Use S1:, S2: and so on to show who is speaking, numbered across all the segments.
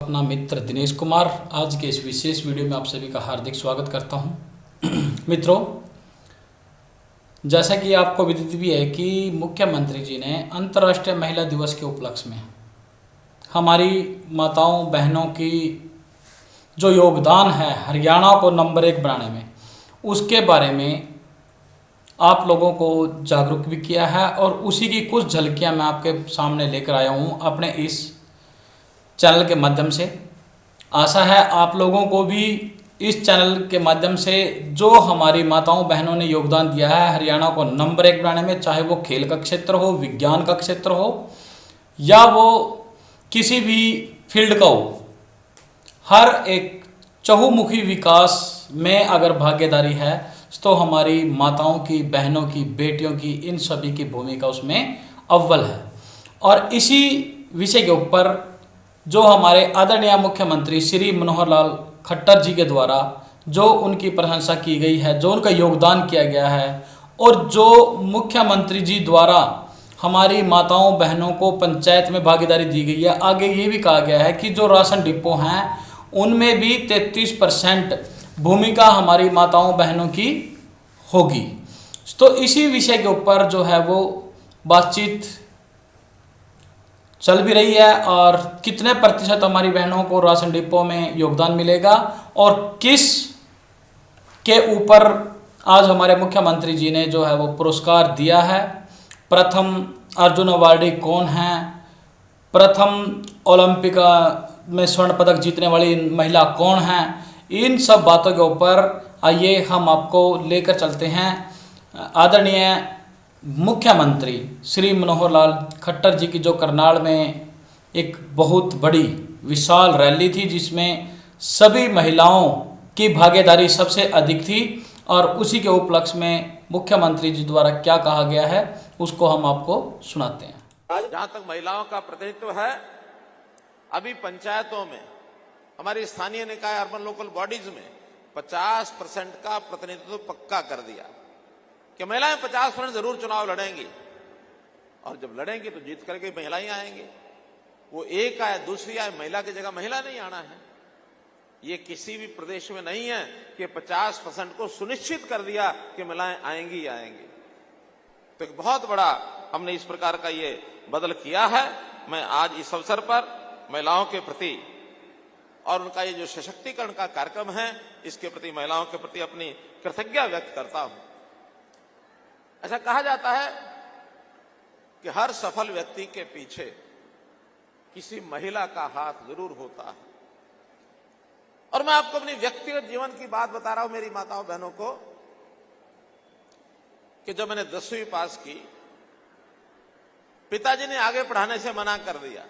S1: अपना मित्र दिनेश कुमार आज के इस विशेष वीडियो में आप सभी का हार्दिक स्वागत करता हूं। मित्रों, जैसा कि आपको विदित भी है कि मुख्यमंत्री जी ने अंतर्राष्ट्रीय महिला दिवस के उपलक्ष्य में हमारी माताओं बहनों की जो योगदान है हरियाणा को नंबर 1 बनाने में, उसके बारे में आप लोगों को जागरूक भी किया है और उसी की कुछ झलकियां मैं आपके सामने लेकर आया हूं अपने इस चैनल के माध्यम से। आशा है आप लोगों को भी इस चैनल के माध्यम से जो हमारी माताओं बहनों ने योगदान दिया है हरियाणा को नंबर 1 बनाने में, चाहे वो खेल का क्षेत्र हो, विज्ञान का क्षेत्र हो या वो किसी भी फील्ड का हो, हर एक चहुमुखी विकास में अगर भागीदारी है तो हमारी माताओं की, बहनों की, बेटियों की, इन सभी की भूमिका उसमें अव्वल है। और इसी विषय के ऊपर जो हमारे आदरणीय मुख्यमंत्री श्री मनोहर लाल खट्टर जी के द्वारा जो उनकी प्रशंसा की गई है, जो उनका योगदान किया गया है और जो मुख्यमंत्री जी द्वारा हमारी माताओं बहनों को पंचायत में भागीदारी दी गई है। आगे ये भी कहा गया है कि जो राशन डिपो हैं उनमें भी 33% भूमिका हमारी माताओं बहनों की होगी। तो इसी विषय के ऊपर जो है वो बातचीत चल भी रही है और कितने प्रतिशत हमारी बहनों को राशन डिपो में योगदान मिलेगा और किस के ऊपर आज हमारे मुख्यमंत्री जी ने जो है वो पुरस्कार दिया है। प्रथम अर्जुन अवार्डी कौन है, प्रथम ओलंपिक में स्वर्ण पदक जीतने वाली महिला कौन है, इन सब बातों के ऊपर आइए हम आपको लेकर चलते हैं। आदरणीय मुख्यमंत्री श्री मनोहर लाल खट्टर जी की जो करनाल में एक बहुत बड़ी विशाल रैली थी जिसमें सभी महिलाओं की भागीदारी सबसे अधिक थी और उसी के उपलक्ष्य में मुख्यमंत्री जी द्वारा क्या कहा गया है उसको हम आपको सुनाते हैं।
S2: जहां तक महिलाओं का प्रतिनिधित्व है, अभी पंचायतों में, हमारी स्थानीय निकाय अर्बन लोकल बॉडीज में 50% का प्रतिनिधित्व पक्का कर दिया कि महिलाएं 50% जरूर चुनाव लड़ेंगी और जब लड़ेंगी तो जीत करके महिलाएं आएंगी। वो एक आए दूसरी आए, महिला की जगह महिला नहीं आना है। ये किसी भी प्रदेश में नहीं है कि 50% को सुनिश्चित कर दिया कि महिलाएं आएंगी ही आएंगी। तो एक बहुत बड़ा हमने इस प्रकार का ये बदल किया है। मैं आज इस अवसर पर महिलाओं के प्रति और उनका ये जो सशक्तिकरण का कार्यक्रम है इसके प्रति, महिलाओं के प्रति अपनी कृतज्ञता व्यक्त करता हूं। ऐसा कहा जाता है कि हर सफल व्यक्ति के पीछे किसी महिला का हाथ जरूर होता है। और मैं आपको अपनी व्यक्तिगत जीवन की बात बता रहा हूं मेरी माताओं बहनों को कि जब मैंने 10वीं पास की, पिताजी ने आगे पढ़ाने से मना कर दिया।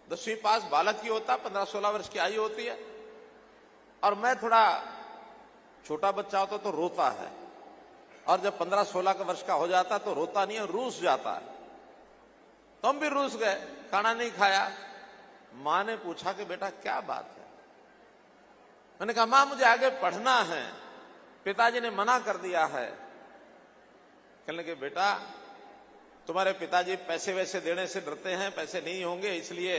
S2: 10वीं पास बालक ही होता, 15-16 वर्ष की आयु होती है और मैं थोड़ा छोटा बच्चा होता तो रोता है और जब 15-16 वर्ष का हो जाता तो रोता नहीं है, रूस जाता है। तो हम भी रूस गए, खाना नहीं खाया। मां ने पूछा कि बेटा क्या बात है। मैंने कहा मां मुझे आगे पढ़ना है, पिताजी ने मना कर दिया है। कहने लगे बेटा तुम्हारे पिताजी पैसे वैसे देने से डरते हैं, पैसे नहीं होंगे इसलिए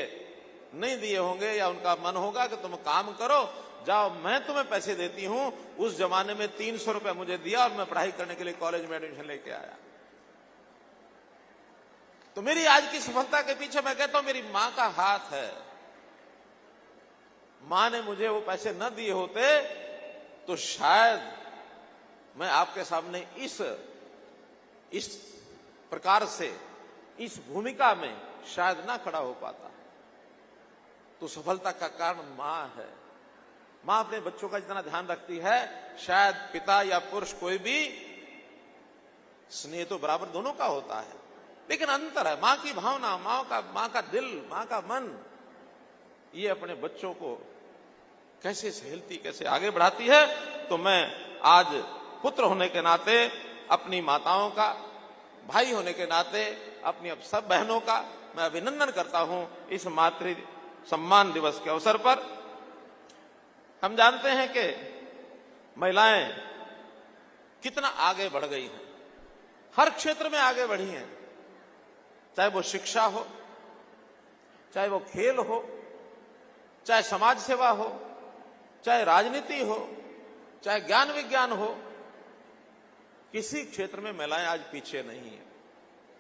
S2: नहीं दिए होंगे, या उनका मन होगा कि तुम काम करो, जाओ मैं तुम्हें पैसे देती हूं। उस जमाने में 300 रुपए मुझे दिया और मैं पढ़ाई करने के लिए कॉलेज में एडमिशन लेके आया। तो मेरी आज की सफलता के पीछे मैं कहता हूं मेरी मां का हाथ है। मां ने मुझे वो पैसे न दिए होते तो शायद मैं आपके सामने इस प्रकार से, इस भूमिका में शायद ना खड़ा हो पाता। तो सफलता का कारण मां है। मां अपने बच्चों का जितना ध्यान रखती है शायद पिता या पुरुष कोई भी, स्नेह तो बराबर दोनों का होता है लेकिन अंतर है। मां की भावना, मां का दिल, मां का मन, ये अपने बच्चों को कैसे सहेलती, कैसे आगे बढ़ाती है। तो मैं आज पुत्र होने के नाते, अपनी माताओं का भाई होने के नाते, अपनी अब सब बहनों का मैं अभिनंदन करता हूं इस मातृ सम्मान दिवस के अवसर पर। हम जानते हैं कि महिलाएं कितना आगे बढ़ गई हैं, हर क्षेत्र में आगे बढ़ी हैं, चाहे वो शिक्षा हो, चाहे वो खेल हो, चाहे समाज सेवा हो, चाहे राजनीति हो, चाहे ज्ञान विज्ञान हो, किसी क्षेत्र में महिलाएं आज पीछे नहीं है।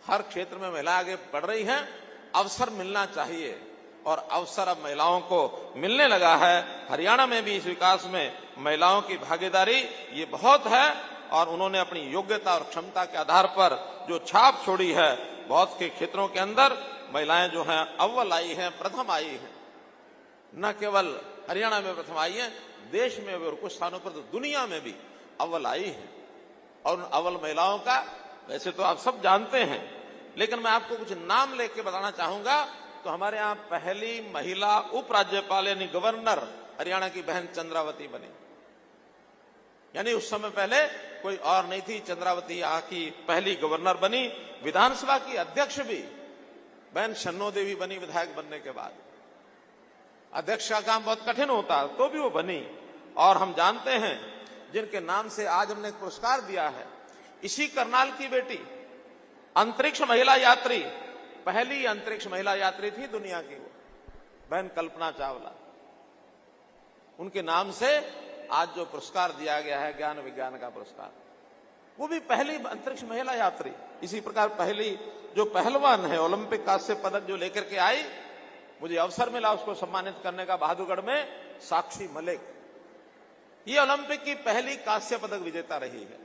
S2: हर क्षेत्र में महिलाएं आगे बढ़ रही हैं। अवसर मिलना चाहिए और अवसर अब महिलाओं को मिलने लगा है। हरियाणा में भी इस विकास में महिलाओं की भागीदारी ये बहुत है और उन्होंने अपनी योग्यता और क्षमता के आधार पर जो छाप छोड़ी है, बहुत के क्षेत्रों के अंदर महिलाएं जो हैं अव्वल आई हैं, प्रथम आई हैं। न केवल हरियाणा में प्रथम आई है, देश में और कुछ स्थानों पर तो दुनिया में भी अव्वल आई है। और उन अव्वल महिलाओं का वैसे तो आप सब जानते हैं, लेकिन मैं आपको कुछ नाम लेके बताना चाहूंगा। तो हमारे यहाँ पहली महिला उपराज्यपाल यानी गवर्नर हरियाणा की बहन चंद्रावती बनी। यानी उस समय पहले कोई और नहीं थी, चंद्रावती यहाँ की पहली गवर्नर बनी। विधानसभा की अध्यक्ष भी बहन शन्नो देवी बनी विधायक बनने के बाद। अध्यक्ष का काम बहुत कठिन होता तो भी वो बनी। और हम जानते हैं जिनके नाम से आज हमने एक पुरस्कार दिया है, इसी करनाल की बेटी, अंतरिक्ष महिला यात्री, पहली अंतरिक्ष महिला यात्री थी दुनिया की, वो बहन कल्पना चावला। उनके नाम से आज जो पुरस्कार दिया गया है, ज्ञान विज्ञान का पुरस्कार, वो भी पहली अंतरिक्ष महिला यात्री। इसी प्रकार पहली जो पहलवान है, ओलंपिक कांस्य पदक जो लेकर के आई, मुझे अवसर मिला उसको सम्मानित करने का बहादुरगढ़ में, साक्षी मलिक। ये ओलंपिक की पहली कांस्य पदक विजेता रही है।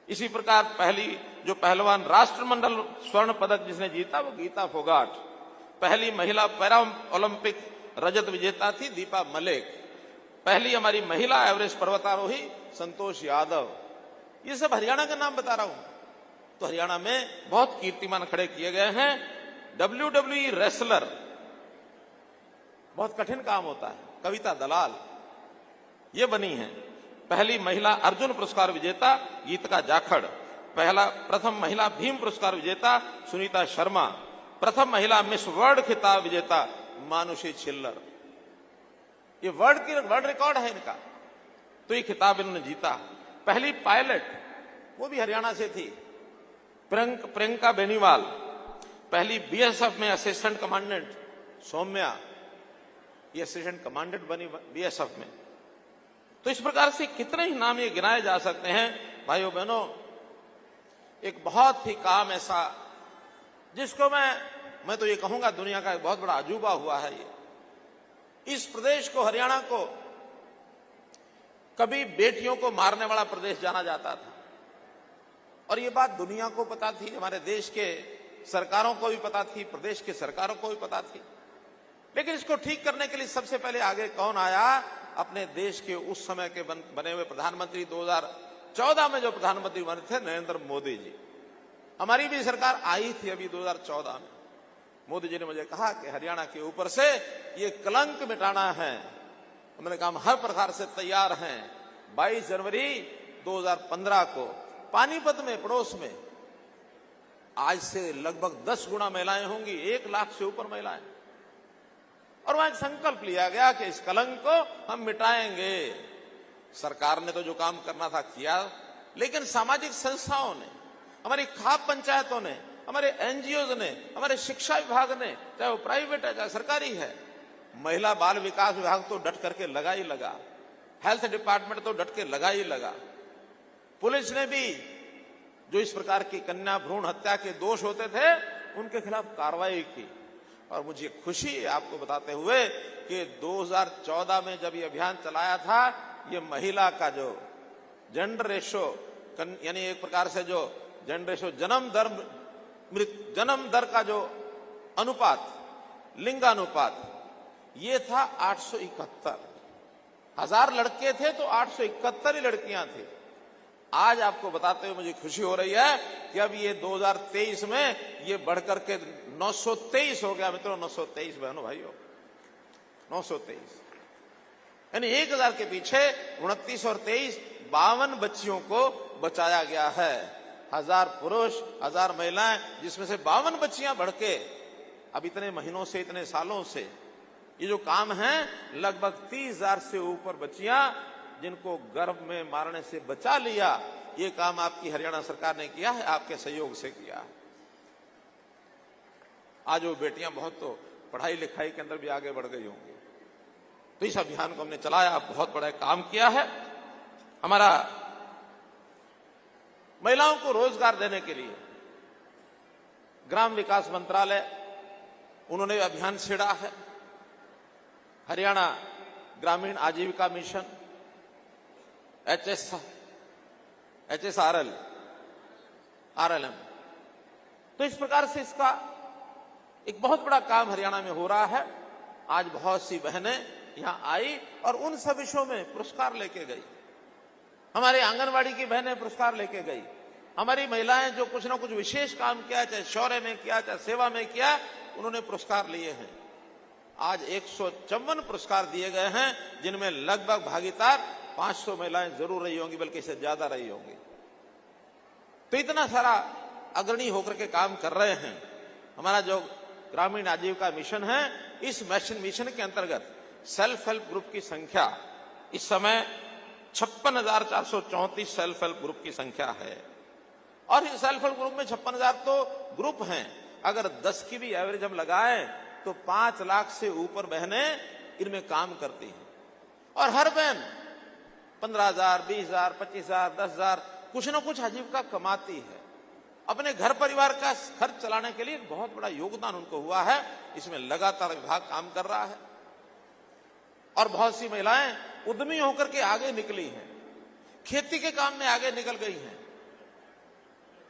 S2: इसी प्रकार पहली जो पहलवान राष्ट्रमंडल स्वर्ण पदक जिसने जीता वो गीता फोगाट। पहली महिला पैरा ओलंपिक रजत विजेता थी दीपा मलिक। पहली हमारी महिला एवरेस्ट पर्वतारोही संतोष यादव। ये सब हरियाणा का नाम बता रहा हूं। तो हरियाणा में बहुत कीर्तिमान खड़े किए गए हैं। WWE रेसलर, बहुत कठिन काम होता है, कविता दलाल ये बनी है। पहली महिला अर्जुन पुरस्कार विजेता गीतिका जाखड़। प्रथम महिला भीम पुरस्कार विजेता सुनीता शर्मा। प्रथम महिला मिस वर्ल्ड खिताब विजेता मानुषी छिल्लर। ये वर्ल्ड रिकॉर्ड है इनका, तो ये खिताब इन्होंने जीता। पहली पायलट वो भी हरियाणा से थी, प्रियंका बेनीवाल। पहली बीएसएफ में असिस्टेंट कमांडेंट सौम्या, ये असिस्टेंट कमांडेंट बनी बीएसएफ में। तो इस प्रकार से कितने ही नाम ये गिनाए जा सकते हैं। भाइयों बहनों, एक बहुत ही काम ऐसा जिसको मैं तो ये कहूंगा दुनिया का एक बहुत बड़ा अजूबा हुआ है। ये इस प्रदेश को, हरियाणा को, कभी बेटियों को मारने वाला प्रदेश जाना जाता था और ये बात दुनिया को पता थी, हमारे देश के सरकारों को भी पता थी, प्रदेश के सरकारों को भी पता थी। लेकिन इसको ठीक करने के लिए सबसे पहले आगे कौन आया? अपने देश के उस समय के बने हुए प्रधानमंत्री, 2014 में जो प्रधानमंत्री बने थे नरेंद्र मोदी जी। हमारी भी सरकार आई थी अभी 2014 में। मोदी जी ने मुझे कहा कि हरियाणा के ऊपर से ये कलंक मिटाना है। उन्होंने कहा हम हर प्रकार से तैयार हैं। 22 जनवरी 2015 को पानीपत में, पड़ोस में, आज से लगभग 10 गुना महिलाएं होंगी, 1 लाख से ऊपर महिलाएं। और वहां एक संकल्प लिया गया कि इस कलंक को हम मिटाएंगे। सरकार ने तो जो काम करना था किया, लेकिन सामाजिक संस्थाओं ने, हमारी खाप पंचायतों ने, हमारे एनजीओ ने, हमारे शिक्षा विभाग ने, चाहे वो प्राइवेट है चाहे सरकारी है, महिला बाल विकास विभाग तो डट करके लगा ही लगा, हेल्थ डिपार्टमेंट तो डट के लगा ही लगा, पुलिस ने भी जो इस प्रकार की कन्या भ्रूण हत्या के दोष होते थे उनके खिलाफ कार्रवाई की। और मुझे खुशी है आपको बताते हुए कि 2014 में जब ये अभियान चलाया था, ये महिला का जो जेंडर रेशो, यानी एक प्रकार से जो जेंडर रेशो, जन्म दर का जो अनुपात, लिंगानुपात, ये था 871। 1000 लड़के थे तो 871 ही लड़कियां थी। आज आपको बताते हुए मुझे खुशी हो रही है कि अब ये 2023 में ये बढ़कर के 923 हो गया। मित्रों, 923 बहनों भाइयों, 923, यानी 1000 के पीछे 29 और 23 52 बच्चियों को बचाया गया है। 1000 पुरुष, 1000 महिलाएं, जिसमें से 52 बच्चियां बढ़ के अब इतने महीनों से, इतने सालों से ये जो काम है, लगभग 30,000 से ऊपर बच्चियां जिनको गर्भ में मारने से बचा लिया। ये काम आपकी हरियाणा सरकार ने किया है, आपके सहयोग से किया है। आज वो बेटियां बहुत तो पढ़ाई लिखाई के अंदर भी आगे बढ़ गई होंगी। तो इस अभियान को हमने चलाया, बहुत बड़ा काम किया है। हमारा महिलाओं को रोजगार देने के लिए ग्राम विकास मंत्रालय उन्होंने अभियान छेड़ा है। हरियाणा ग्रामीण आजीविका मिशन HSRL RLM, तो इस प्रकार से इसका एक बहुत बड़ा काम हरियाणा में हो रहा है। आज बहुत सी बहनें यहां आई और उन सब विषयों में पुरस्कार लेके गई। हमारे आंगनवाड़ी की बहनें पुरस्कार लेके गई। हमारी महिलाएं जो कुछ ना कुछ विशेष काम किया, चाहे शौर्य में किया, चाहे सेवा में किया, उन्होंने पुरस्कार लिए हैं। आज 154 पुरस्कार दिए गए हैं, जिनमें लगभग भागीदार 500 महिलाएं जरूर रही होंगी, बल्कि इससे ज्यादा रही होंगी। तो इतना सारा अग्रणी होकर के काम कर रहे हैं। हमारा जो ग्रामीण आजीविका मिशन है, इस मिशन के अंतर्गत सेल्फ हेल्प ग्रुप की संख्या इस समय 56,434 सेल्फ हेल्प ग्रुप की संख्या है। और इस सेल्फ हेल्प ग्रुप में 56,000 तो ग्रुप हैं। अगर 10 की भी एवरेज हम लगाएं तो 5 लाख से ऊपर बहनें इनमें काम करती हैं। और हर बहन 15,000, 20,000, 25,000, 10,000 कुछ ना कुछ आजीविका कमाती है। अपने घर परिवार का खर्च चलाने के लिए बहुत बड़ा योगदान उनको हुआ है। इसमें लगातार विभाग काम कर रहा है और बहुत सी महिलाएं उद्यमी होकर के आगे निकली हैं, खेती के काम में आगे निकल गई हैं।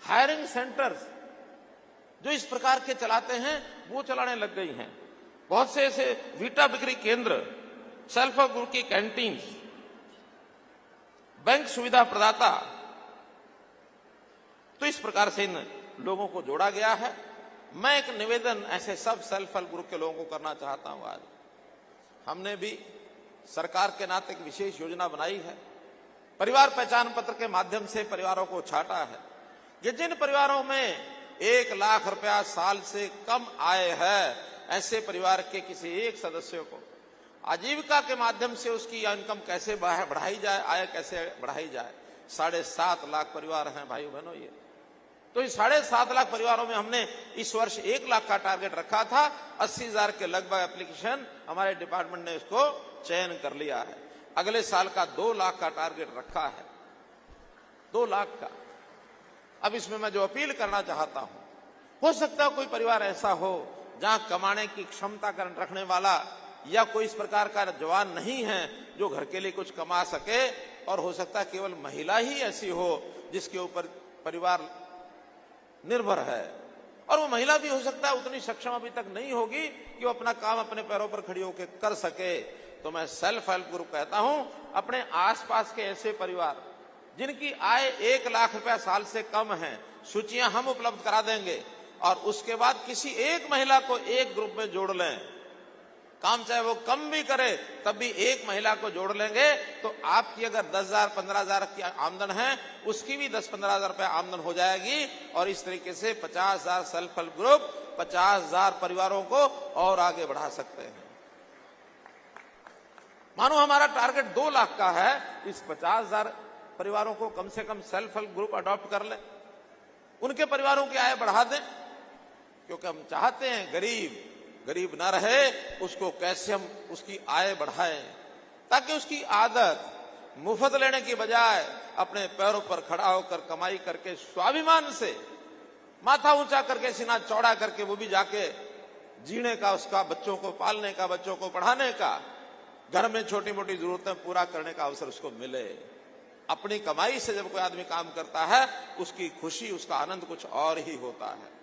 S2: हायरिंग सेंटर्स जो इस प्रकार के चलाते हैं वो चलाने लग गई हैं। बहुत से ऐसे वीटा बिक्री केंद्र, सेल्फ हेल्प ग्रुप की कैंटीन, बैंक सुविधा प्रदाता, तो इस प्रकार से इन लोगों को जोड़ा गया है। मैं एक निवेदन ऐसे सब सेल्फ हेल्प ग्रुप के लोगों को करना चाहता हूं। आज हमने भी सरकार के नाते एक विशेष योजना बनाई है। परिवार पहचान पत्र के माध्यम से परिवारों को छाटा है कि जिन परिवारों में 1 लाख रुपया साल से कम आय है, ऐसे परिवार के किसी एक सदस्य को आजीविका के माध्यम से उसकी इनकम कैसे बढ़ाई जाए, आय कैसे बढ़ाई जाए। 7.5 लाख परिवार हैं भाइयों बहनों ये। तो इस 7.5 लाख परिवारों में हमने इस वर्ष 1 लाख का टारगेट रखा था। 80,000 के लगभग एप्लीकेशन हमारे डिपार्टमेंट ने इसको चयन कर लिया है। अगले साल का 2 लाख का टारगेट रखा है, 2 लाख का। अब इसमें मैं जो अपील करना चाहता हूं, हो सकता है कोई परिवार ऐसा हो जहां कमाने की क्षमता रखने वाला या कोई इस प्रकार का जवान नहीं है जो घर के लिए कुछ कमा सके, और हो सकता है केवल महिला ही ऐसी हो जिसके ऊपर परिवार निर्भर है, और वो महिला भी हो सकता है उतनी सक्षम अभी तक नहीं होगी कि वो अपना काम अपने पैरों पर खड़ी होकर कर सके। तो मैं सेल्फ हेल्प ग्रुप कहता हूं, अपने आसपास के ऐसे परिवार जिनकी आय 1 लाख रुपया साल से कम है, सूचियां हम उपलब्ध करा देंगे और उसके बाद किसी एक महिला को एक ग्रुप में जोड़ लें। काम चाहे वो कम भी करे तब भी एक महिला को जोड़ लेंगे तो आपकी अगर 10,000 15,000 की आमदन है, उसकी भी 10-15,000 रुपया आमदन हो जाएगी। और इस तरीके से 50,000 सेल्फ हेल्प ग्रुप 50,000 परिवारों को और आगे बढ़ा सकते हैं। मानो हमारा टारगेट 2 लाख का है, इस 50,000 परिवारों को कम से कम सेल्फ हेल्प ग्रुप अडॉप्ट कर ले, उनके परिवारों की आय बढ़ा दें। क्योंकि हम चाहते हैं गरीब ना रहे, उसको कैसे हम उसकी आय बढ़ाएं ताकि उसकी आदत मुफ्त लेने की बजाय अपने पैरों पर खड़ा होकर कमाई करके स्वाभिमान से माथा ऊंचा करके सीना चौड़ा करके वो भी जाके जीने का, उसका बच्चों को पालने का, बच्चों को पढ़ाने का, घर में छोटी मोटी जरूरतें पूरा करने का अवसर उसको मिले। अपनी कमाई से जब कोई आदमी काम करता है उसकी खुशी, उसका आनंद कुछ और ही होता है।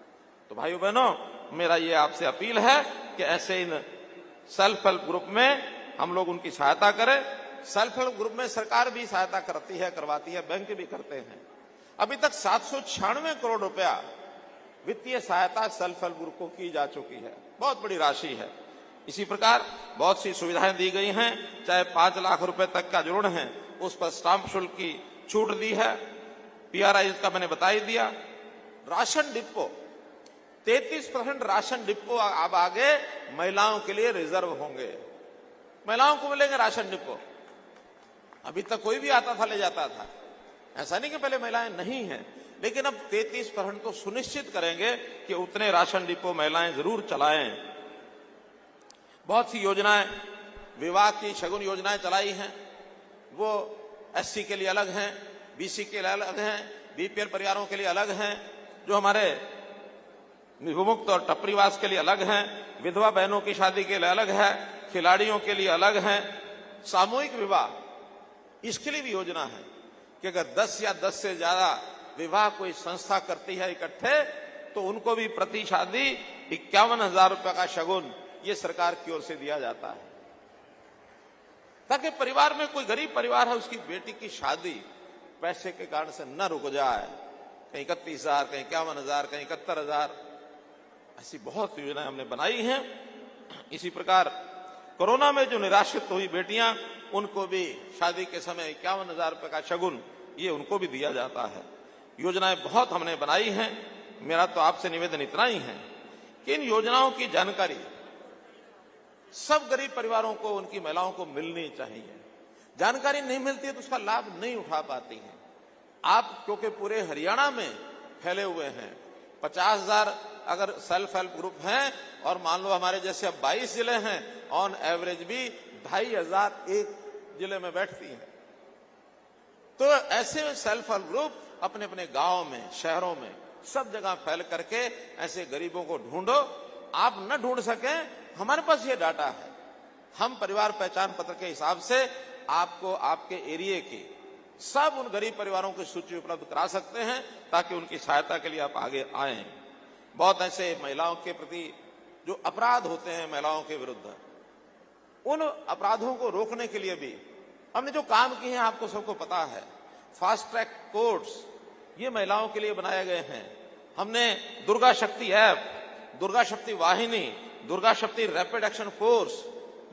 S2: तो भाइयों बहनों, मेरा ये आपसे अपील है कि ऐसे इन सेल्फ हेल्प ग्रुप में हम लोग उनकी सहायता करें। सेल्फ हेल्प ग्रुप में सरकार भी सहायता करती है, करवाती है, बैंक भी करते हैं। अभी तक 796 करोड़ रुपया वित्तीय सहायता सेल्फ हेल्प ग्रुप को की जा चुकी है, बहुत बड़ी राशि है। इसी प्रकार बहुत सी सुविधाएं दी गई हैं, चाहे 5 लाख रुपए तक का ऋण है उस पर स्टाम्प शुल्क की छूट दी है, PRI का मैंने बता ही दिया। राशन डिपो 33% राशन डिपो अब आगे महिलाओं के लिए रिजर्व होंगे, महिलाओं को मिलेंगे राशन डिपो। अभी तक कोई भी आता था ले जाता था, ऐसा नहीं कि पहले महिलाएं नहीं हैं, लेकिन अब 33% तो सुनिश्चित करेंगे कि उतने राशन डिपो महिलाएं जरूर चलाएं। बहुत सी योजनाएं, विवाह की शगुन योजनाएं चलाई हैं, वो एससी के लिए अलग हैं, बीसी के लिए अलग हैं, बीपीएल परिवारों के लिए अलग हैं, जो हमारे विमुक्त और टपरीवास के लिए अलग हैं, विधवा बहनों की शादी के लिए अलग है, खिलाड़ियों के लिए अलग है, सामूहिक विवाह इसके लिए भी योजना है कि अगर 10 या 10 से ज्यादा विवाह कोई संस्था करती है इकट्ठे, तो उनको भी प्रति शादी 51,000 रुपए का शगुन ये सरकार की ओर से दिया जाता है, ताकि परिवार में कोई गरीब परिवार है, उसकी बेटी की शादी पैसे के कारण से न रुक जाए। कहीं 31,000, कहीं 51,000, कहीं 71,000, ऐसी बहुत योजनाएं हमने बनाई हैं। इसी प्रकार कोरोना में जो निराश्रित हुई बेटियां, उनको भी शादी के समय 51,000 रुपए का शगुन ये उनको भी दिया जाता है। योजनाएं बहुत हमने बनाई हैं। मेरा तो आपसे निवेदन इतना ही है कि इन योजनाओं की जानकारी सब गरीब परिवारों को, उनकी महिलाओं को मिलनी चाहिए। जानकारी नहीं मिलती है तो उसका लाभ नहीं उठा पाती हैं। आप क्योंकि पूरे हरियाणा में फैले हुए हैं, 50,000 अगर सेल्फ हेल्प ग्रुप हैं और मान लो हमारे जैसे अब 22 जिले हैं, ऑन एवरेज भी 2,500 एक जिले में बैठती हैं। तो ऐसे सेल्फ हेल्प ग्रुप अपने अपने गांव में, शहरों में, सब जगह फैल करके ऐसे गरीबों को ढूंढो। आप न ढूंढ सकें, हमारे पास ये डाटा है, हम परिवार पहचान पत्र के हिसाब से आपको आपके एरिया की सब उन गरीब परिवारों की सूची उपलब्ध करा सकते हैं, ताकि उनकी सहायता के लिए आप आगे आएं। बहुत ऐसे महिलाओं के प्रति जो अपराध होते हैं महिलाओं के विरुद्ध, उन अपराधों को रोकने के लिए भी हमने जो काम किए हैं आपको सबको पता है। फास्ट ट्रैक कोर्ट्स ये महिलाओं के लिए बनाए गए हैं। हमने दुर्गा शक्ति ऐप, दुर्गा शक्ति वाहिनी, दुर्गा शक्ति रैपिड एक्शन फोर्स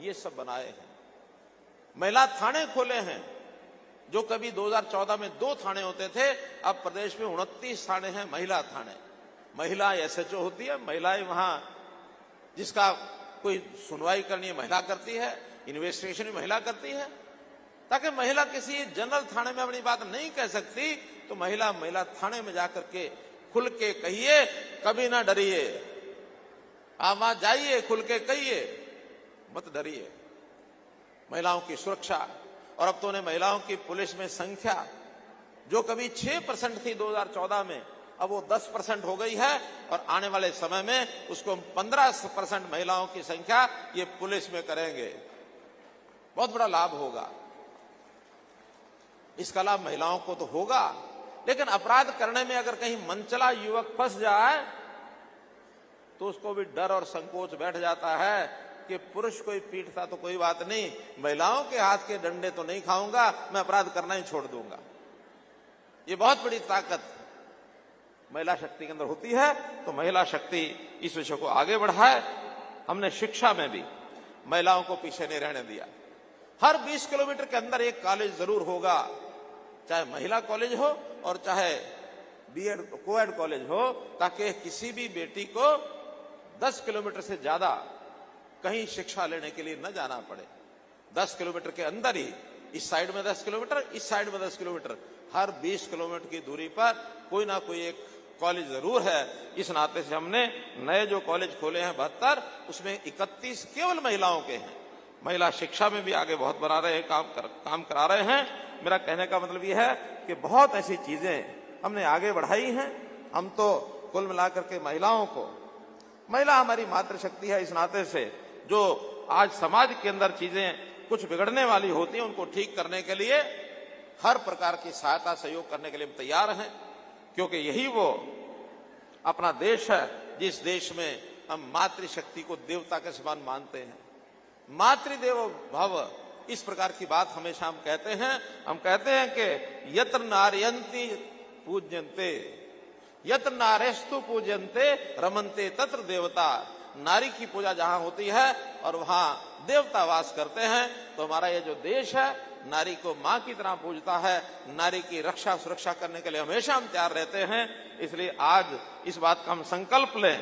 S2: ये सब बनाए हैं। महिला थाने खोले हैं, जो कभी 2014 में 2 थाने होते थे, अब प्रदेश में 29 थाने हैं महिला थाने। महिला एसएचओ होती है, महिलाएं वहां जिसका कोई सुनवाई करनी है महिला करती है, इन्वेस्टिगेशन भी महिला करती है, ताकि महिला किसी जनरल थाने में अपनी बात नहीं कह सकती तो महिला थाने में जाकर के खुल के कहिए, कभी ना डरिए। आप वहां जाइए, खुल के कहिए, मत डरिए। महिलाओं की सुरक्षा, और अब तो उन्हें महिलाओं की पुलिस में संख्या जो कभी 6% थी 2014 में, अब वो 10% हो गई है, और आने वाले समय में उसको 15% महिलाओं की संख्या ये पुलिस में करेंगे। बहुत बड़ा लाभ होगा। इसका लाभ महिलाओं को तो होगा, लेकिन अपराध करने में अगर कहीं मनचला युवक फंस जाए तो उसको भी डर और संकोच बैठ जाता है कि पुरुष कोई पीटता तो कोई बात नहीं, महिलाओं के हाथ के डंडे तो नहीं खाऊंगा, मैं अपराध करना ही छोड़ दूंगा। ये बहुत बड़ी ताकत महिला शक्ति के अंदर होती है। तो महिला शक्ति इस विषय को आगे बढ़ाए। हमने शिक्षा में भी महिलाओं को पीछे नहीं रहने दिया। हर 20 किलोमीटर के अंदर एक कॉलेज जरूर होगा, चाहे महिला कॉलेज हो और चाहे बीएड कोएड कॉलेज हो, ताकि किसी भी बेटी को 10 किलोमीटर से ज्यादा कहीं शिक्षा लेने के लिए न जाना पड़े। 10 किलोमीटर के अंदर ही, इस साइड में 10 किलोमीटर, इस साइड में 10 किलोमीटर, हर 20 किलोमीटर की दूरी पर कोई ना कोई एक कॉलेज जरूर है। इस नाते से हमने नए जो कॉलेज खोले हैं 72, उसमें 31 केवल महिलाओं के हैं। महिला शिक्षा में भी आगे बहुत बढ़ा रहे हैं, काम करा रहे हैं। मेरा कहने का मतलब यह है कि बहुत ऐसी चीजें हमने आगे बढ़ाई हैं। हम तो कुल मिलाकर के महिलाओं को, महिला हमारी मातृशक्ति है, इस नाते से जो आज समाज के अंदर चीजें कुछ बिगड़ने वाली होती हैं उनको ठीक करने के लिए हर प्रकार की सहायता सहयोग करने के लिए हम तैयार हैं, क्योंकि यही वो अपना देश है जिस देश में हम मातृशक्ति को देवता के समान मानते हैं। मातृदेवो भव, इस प्रकार की बात हमेशा हम कहते हैं। हम कहते हैं कि यत्र नारयन्ति पूज्यन्ते, यत्र नारेस्तु पूज्यन्ते रमन्ते तत्र देवता। नारी की पूजा जहां होती है और वहां देवता वास करते हैं। तो हमारा ये जो देश है नारी को मां की तरह पूजता है। नारी की रक्षा सुरक्षा करने के लिए हमेशा हम तैयार रहते हैं। इसलिए आज इस बात का हम संकल्प लें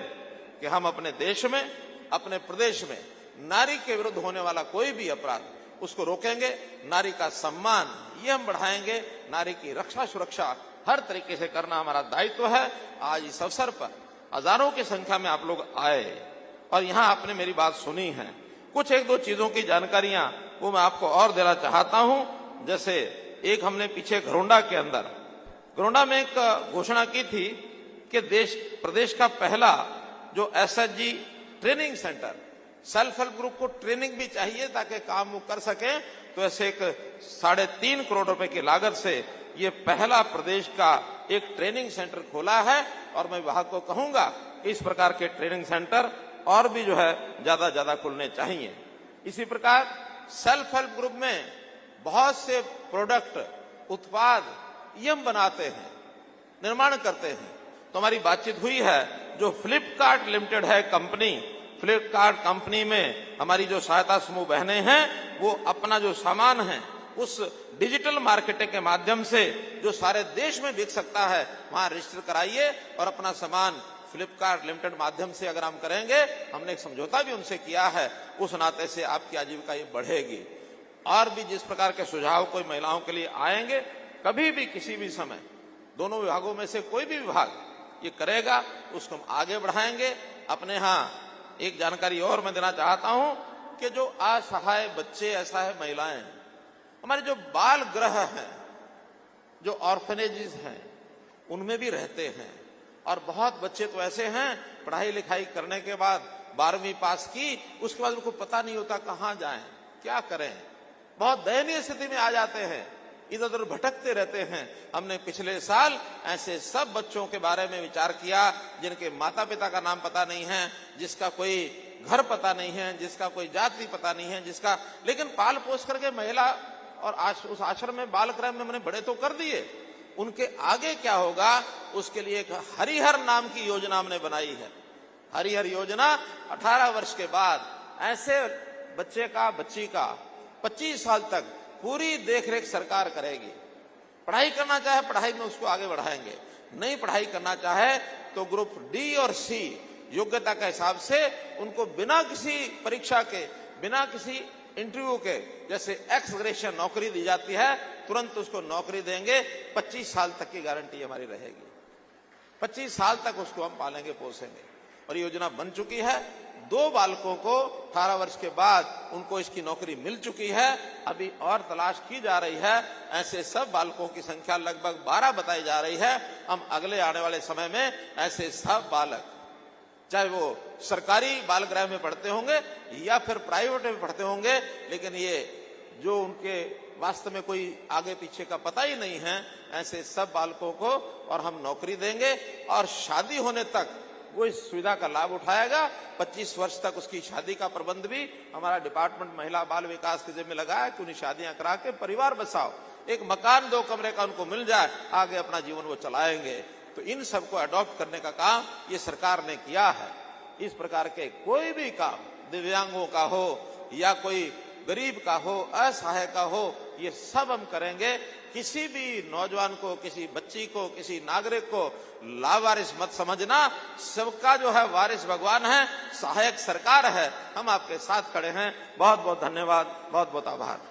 S2: कि हम अपने देश में, अपने प्रदेश में नारी के विरुद्ध होने वाला कोई भी अपराध उसको रोकेंगे। नारी का सम्मान ये हम बढ़ाएंगे। नारी की रक्षा सुरक्षा हर तरीके से करना हमारा दायित्व है। आज इस अवसर पर हजारों की संख्या में आप लोग आए और यहाँ आपने मेरी बात सुनी है। कुछ एक दो चीजों की जानकारियां वो मैं आपको और देना चाहता हूं। जैसे एक हमने पीछे घरोंडा में एक घोषणा की थी कि प्रदेश का पहला जो SHG training centre, self help group को ट्रेनिंग भी चाहिए ताकि काम वो कर सके, तो ऐसे एक 3.5 करोड़ रुपए की लागत से ये पहला प्रदेश का एक ट्रेनिंग सेंटर खोला है। और मैं विभाग को कहूंगा इस प्रकार के ट्रेनिंग सेंटर और भी जो है ज्यादा खुलने चाहिए। इसी प्रकार सेल्फ हेल्प ग्रुप में बहुत से प्रोडक्ट, उत्पाद ये हम बनाते हैं, निर्माण करते हैं। तो हमारी बातचीत हुई है, जो फ्लिपकार्ट लिमिटेड है कंपनी, फ्लिपकार्ट कंपनी में हमारी जो सहायता समूह बहनें हैं वो अपना जो सामान है उस डिजिटल मार्केटिंग के माध्यम से जो सारे देश में बिक सकता है वहां रजिस्टर कराइए और अपना सामान फ्लिपकार्ट लिमिटेड माध्यम से अगर हम करेंगे, हमने एक समझौता भी उनसे किया है, उस नाते से आपकी आजीविका ये बढ़ेगी। और भी जिस प्रकार के सुझाव कोई महिलाओं के लिए आएंगे, कभी भी किसी भी समय दोनों विभागों में से कोई भी विभाग ये करेगा उसको हम आगे बढ़ाएंगे। अपने यहाँ एक जानकारी और मैं देना चाहता हूं कि जो असहाय बच्चे, असहाय महिलाएं, हमारे जो बाल गृह हैं, जो ऑर्फनेजेस हैं, उनमें भी रहते हैं। और बहुत बच्चे तो ऐसे हैं पढ़ाई लिखाई करने के बाद 12वीं पास की, उसके बाद उनको पता नहीं होता कहां जाएं, क्या करें, बहुत दयनीय स्थिति में आ जाते हैं, इधर उधर भटकते रहते हैं। हमने पिछले साल ऐसे सब बच्चों के बारे में विचार किया जिनके माता पिता का नाम पता नहीं है, जिसका कोई घर पता नहीं है, जिसका कोई जाति पता नहीं है, जिसका लेकिन पाल पोस करके महिला और उस आश्रम में बाल गृह में हमने बड़े तो कर दिए। उनके आगे क्या होगा उसके लिए एक हरिहर नाम की योजना हमने बनाई है। हरिहर योजना 18 वर्ष के बाद ऐसे बच्चे का, बच्ची का 25 साल तक पूरी देखरेख सरकार करेगी। पढ़ाई करना चाहे पढ़ाई में उसको आगे बढ़ाएंगे, नहीं पढ़ाई करना चाहे तो ग्रुप डी और सी योग्यता के हिसाब से उनको बिना किसी परीक्षा के, बिना किसी इंटरव्यू के, जैसे एक्स ग्रेशन नौकरी दी जाती है, तुरंत उसको नौकरी देंगे। 25 साल तक की गारंटी हमारी रहेगी। 25 साल तक उसको हम पालेंगे, पोसेंगे। और योजना बन चुकी है। 2 बालकों को 18 वर्ष के बाद उनको इसकी नौकरी मिल चुकी है, अभी और तलाश की जा रही है। ऐसे सब बालकों की संख्या लगभग 12 बताई जा रही है। हम अगले आने वाले समय में ऐसे सब बालक, चाहे वो सरकारी बाल गृह में पढ़ते होंगे या फिर प्राइवेट में पढ़ते होंगे, लेकिन ये जो उनके वास्तव में कोई आगे पीछे का पता ही नहीं है, ऐसे सब बालकों को और हम नौकरी देंगे। और शादी होने तक वो इस सुविधा का लाभ उठाएगा। 25 वर्ष तक उसकी शादी का प्रबंध भी हमारा डिपार्टमेंट महिला बाल विकास के जिम्मे लगा है कि उन्हें शादियां करा के परिवार बसाओ, एक मकान 2 कमरे का उनको मिल जाए, आगे अपना जीवन वो चलाएंगे। तो इन सबको अडॉप्ट करने का काम ये सरकार ने किया है। इस प्रकार के कोई भी काम दिव्यांगों का हो या कोई गरीब का हो, असहाय का हो, ये सब हम करेंगे। किसी भी नौजवान को, किसी बच्ची को, किसी नागरिक को लावारिस मत समझना। सबका जो है वारिस भगवान है, सहायक सरकार है। हम आपके साथ खड़े हैं। बहुत बहुत धन्यवाद, बहुत बहुत आभार।